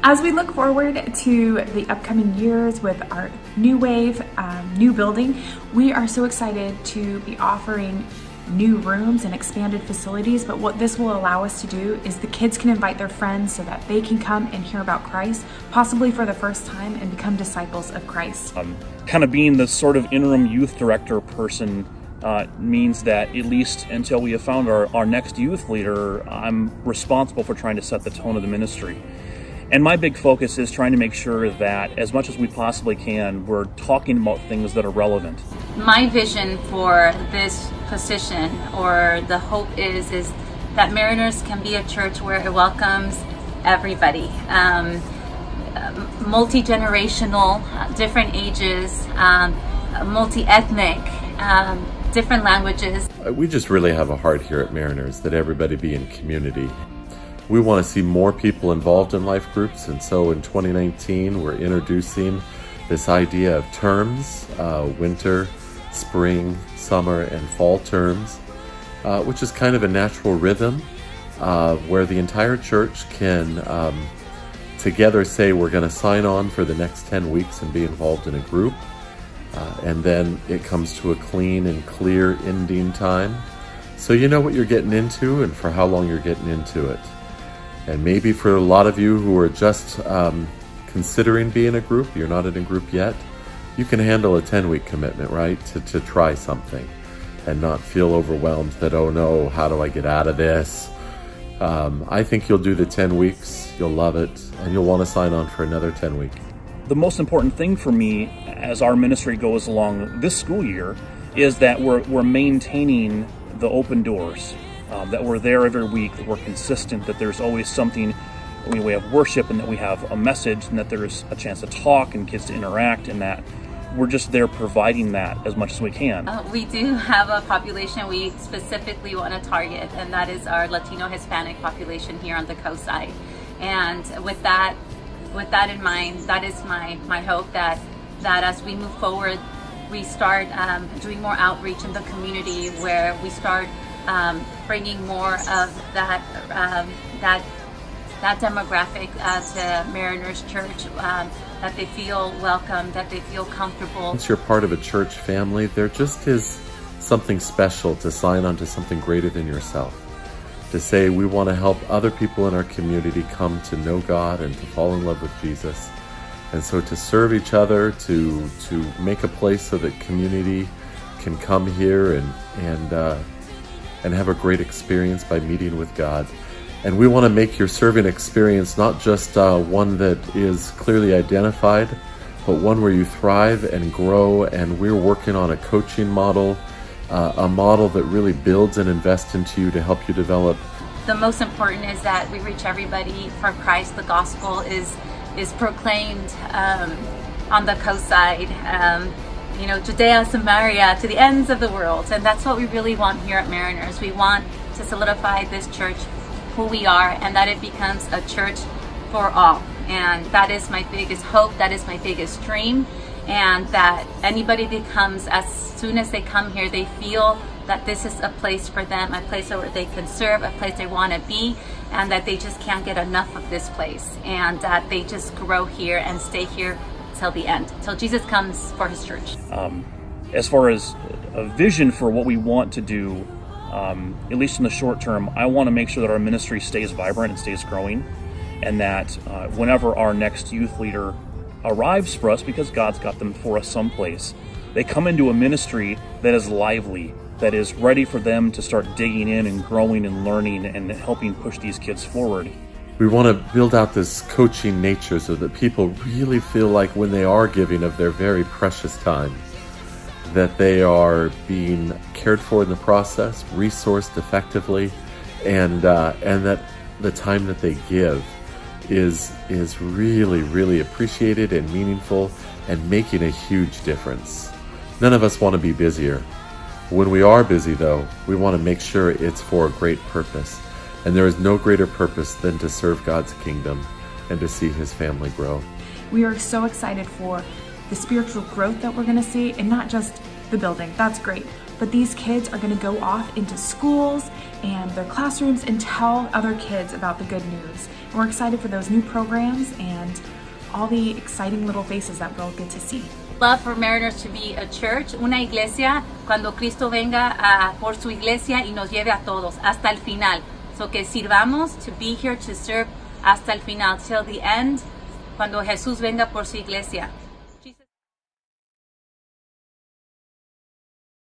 As we look forward to the upcoming years with our New Wave, new building, we are so excited to be offering new rooms and expanded facilities. But what this will allow us to do is the kids can invite their friends so that they can come and hear about Christ, possibly for the first time, and become disciples of Christ. Kind of being the sort of interim youth director person means that at least until we have found our next youth leader, I'm responsible for trying to set the tone of the ministry. And my big focus is trying to make sure that as much as we possibly can, we're talking about things that are relevant. My vision for this position, or the hope is that Mariners can be a church where it welcomes everybody, multi-generational, different ages, multi-ethnic, different languages. We just really have a heart here at Mariners that everybody be in community. We want to see more people involved in life groups, and so in 2019 we're introducing this idea of terms, winter, spring, summer, and fall terms, which is kind of a natural rhythm where the entire church can together say we're going to sign on for the next 10 weeks and be involved in a group, and then it comes to a clean and clear ending time. So you know what you're getting into and for how long you're getting into it. And maybe for a lot of you who are just considering being a group, you're not in a group yet, you can handle a 10-week commitment, right? To try something and not feel overwhelmed that, oh no, how do I get out of this? I think you'll do the 10 weeks, you'll love it, and you'll want to sign on for another 10 weeks. The most important thing for me as our ministry goes along this school year is that we're maintaining the open doors. That we're there every week, that we're consistent, that there's always something, we have worship, and that we have a message, and that there's a chance to talk and kids to interact, and that we're just there providing that as much as we can. We do have a population we specifically want to target, and that is our Latino Hispanic population here on the coast side. And with that in mind, that is my hope that as we move forward, we start doing more outreach in the community, where we start bringing more of that demographic to Mariners Church, that they feel welcome, that they feel comfortable. Once you're part of a church family, there just is something special to sign on to something greater than yourself. To say we want to help other people in our community come to know God and to fall in love with Jesus. And so to serve each other, to make a place so that community can come here and have a great experience by meeting with God. And we want to make your serving experience not just one that is clearly identified, but one where you thrive and grow. And we're working on a coaching model, a model that really builds and invests into you to help you develop. The most important is that we reach everybody for Christ. The gospel is proclaimed on the coast side. Judea, Samaria, to the ends of the world. And that's what we really want here at Mariners. We want to solidify this church, who we are, and that it becomes a church for all. And that is my biggest hope, that is my biggest dream, and that anybody that comes, as soon as they come here, they feel that this is a place for them, a place where they can serve, a place they want to be, and that they just can't get enough of this place, and that they just grow here and stay here till the end, till Jesus comes for his church. As far as a vision for what we want to do, at least in the short term, I want to make sure that our ministry stays vibrant and stays growing, and that whenever our next youth leader arrives for us, because God's got them for us someplace, they come into a ministry that is lively, that is ready for them to start digging in and growing and learning and helping push these kids forward. We want to build out this coaching nature so that people really feel like when they are giving of their very precious time, that they are being cared for in the process, resourced effectively, and that the time that they give is really, really appreciated and meaningful and making a huge difference. None of us want to be busier. When we are busy, though, we want to make sure it's for a great purpose. And there is no greater purpose than to serve God's kingdom and to see his family grow. We are so excited for the spiritual growth that we're going to see, and not just the building. That's great. but these kids are going to go off into schools and their classrooms and tell other kids about the good news. And we're excited for those new programs and all the exciting little faces that we'll get to see. Love for Mariners to be a church, una iglesia, cuando Cristo venga por su iglesia y nos lleve a todos hasta el final. So que sirvamos, to be here to serve hasta el final, till the end, cuando Jesús venga por su iglesia.